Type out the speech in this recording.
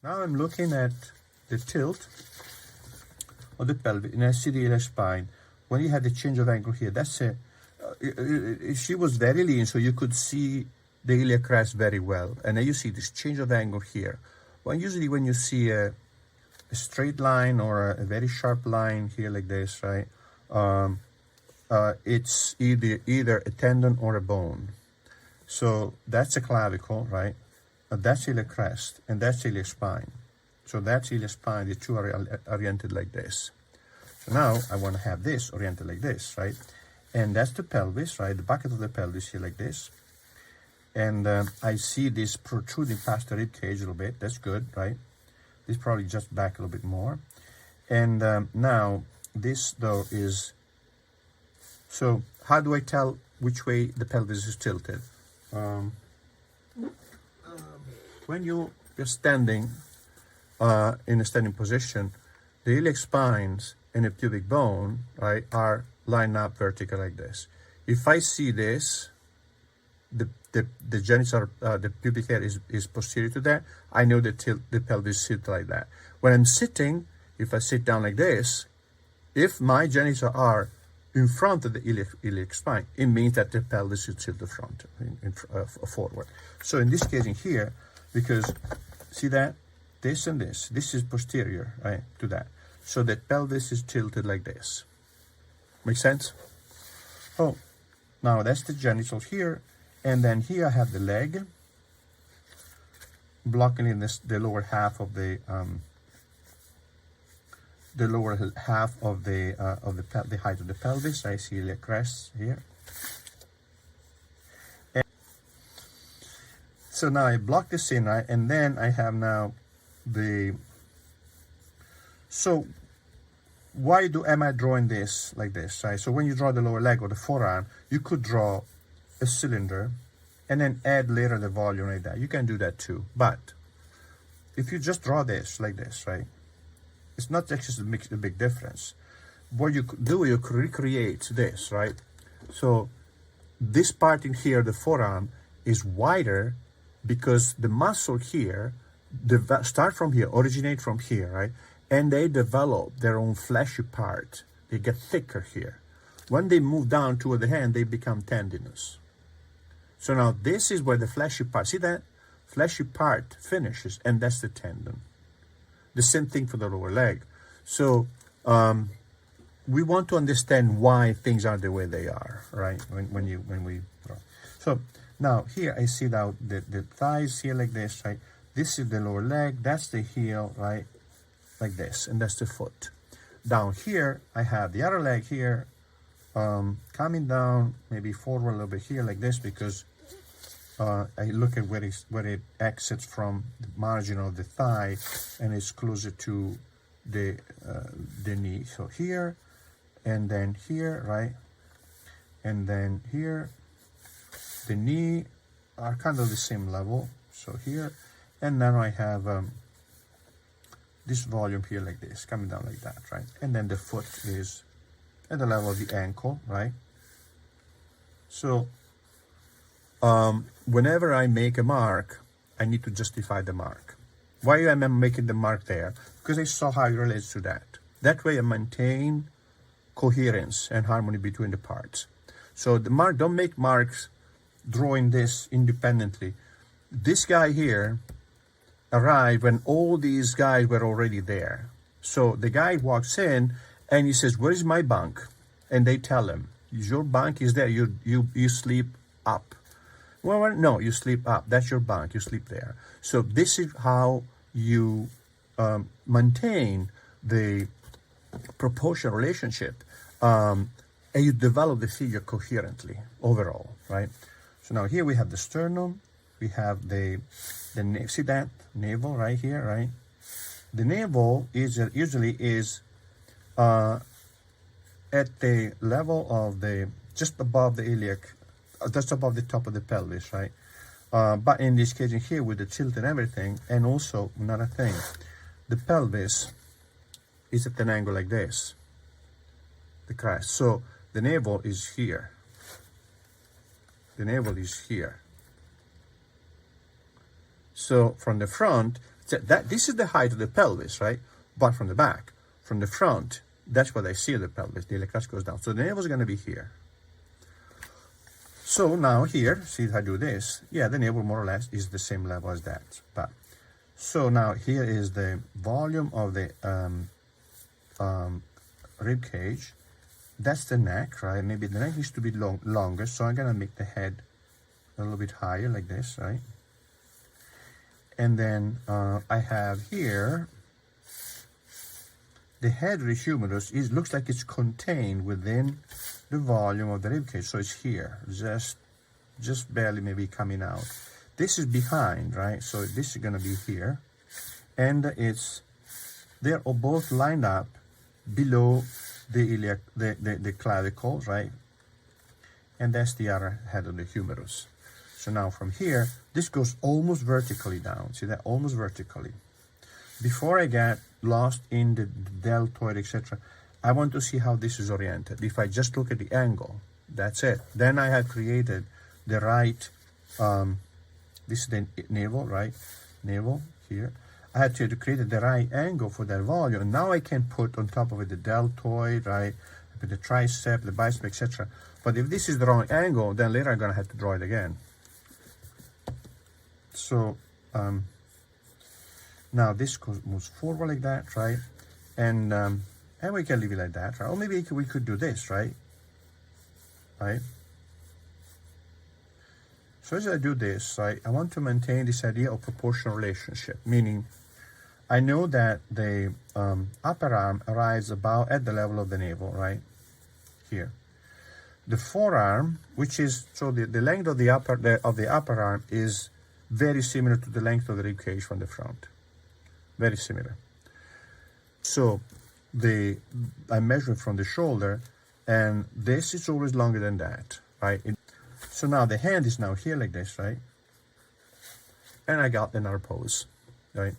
Now I'm looking at the tilt of the pelvis, and I see the iliac spine. When you had the change of angle here, that's it. She was very lean, so you could see the iliac crest very well. And then you see this change of angle here. Well, usually when you see a straight line or a very sharp line here like this, right? It's either a tendon or a bone. So that's a clavicle, right? That's iliac crest, and that's iliac spine. So that's iliac spine. The two are oriented like this. So now I want to have this oriented like this, right? And that's the pelvis, right? The bucket of the pelvis here like this. And I see this protruding past the rib cage a little bit. That's good, right? This probably just back a little bit more. And now this though is, so how do I tell which way the pelvis is tilted? When you're standing in a standing position, the iliac spines and the pubic bone, right, are lined up vertical like this. If I see this, the genital, the pubic hair is posterior to that, I know that the pelvis sits like that. When I'm sitting, if I sit down like this, if my genitals are in front of the iliac spine, it means that the pelvis is tilted front, forward. So in this case in here, because see that? This and this is posterior, right, to that. So the pelvis is tilted like this. Make sense? Oh, now that's the genitals here. And then here I have the leg blocking in the lower half of the height of the pelvis. I see the crest here. And so now I block this in, right? And then I have now so why am I drawing this like this, right? So when you draw the lower leg or the forearm, you could draw a cylinder and then add later the volume like that. You can do that too. But if you just draw this like this, right? It's not actually a big difference. What you could do, you could recreate this, right? So this part in here, the forearm, is wider because the muscle here, start from here, originate from here, right? And they develop their own fleshy part. They get thicker here. When they move down toward the hand, they become tendinous. So now this is where the fleshy part, see that? Fleshy part finishes, and that's the tendon. The same thing for the lower leg. So we want to understand why things are the way they are, right? When we draw. So now here I see now the thighs here like this, right? This is the lower leg, that's the heel, right? Like this, and that's the foot. Down here, I have the other leg here, coming down, maybe forward a little bit here like this, because I look at where it exits from the margin of the thigh, and it's closer to the knee. So here, and then here, right? And then here, the knee are kind of the same level. So here, and now I have this volume here like this, coming down like that, right? And then the foot is at the level of the ankle, right? So whenever I make a mark, I need to justify the mark. Why am I making the mark there? Because I saw how it relates to that. That way I maintain coherence and harmony between the parts. So the mark, don't make marks drawing this independently. This guy here arrived when all these guys were already there. So the guy walks in and he says, "Where is my bunk?" And they tell him, "Your bunk is there. You sleep up." Well, no, you sleep up. That's your bunk. You sleep there. So this is how you maintain the proportional relationship, and you develop the figure coherently overall, right? So now here we have the sternum. We have the see that navel right here, right? The navel is usually at the level of just above the iliac, just above the top of the pelvis, right? But in this case in here with the tilt and everything, and also another thing, the pelvis is at an angle like this, the crest. So the navel is here. The navel is here. So from the front, So this is the height of the pelvis, right? But from the back, from the front, that's what I see of the pelvis. The iliac crest goes down. So the navel is going to be here. So now here, see if I do this, yeah, the navel more or less is the same level as that. But so now here is the volume of the rib cage. That's the neck, right? Maybe the neck needs to be longer, so I'm gonna make the head a little bit higher like this, right? And then I have here the head of the humerus looks like it's contained within the volume of the rib cage, so it's here, just barely maybe coming out. This is behind, right? So this is gonna be here, and they're both lined up below the iliac, the clavicle, right? And that's the other head of the humerus. So now from here, this goes almost vertically down. See that? Almost vertically. Before I get lost in the deltoid, etc., I want to see how this is oriented. If I just look at the angle, that's it. Then I have created the right, this is the navel, right? Navel here. I had to create the right angle for that volume. And now I can put on top of it the deltoid, right? The tricep, the bicep, etc. But if this is the wrong angle, then later I'm gonna have to draw it again. So now this moves forward like that, right? And we can leave it like that, right? Or maybe we could do this, right? Right? So as I do this, right, I want to maintain this idea of proportional relationship, meaning I know that the upper arm arrives about at the level of the navel, right? Here. The forearm, which is, so the length of the upper arm is very similar to the length of the rib cage from the front. Very similar. So I measure from the shoulder, and this is always longer than that, right? So now the hand is now here like this, right? And I got another pose, right?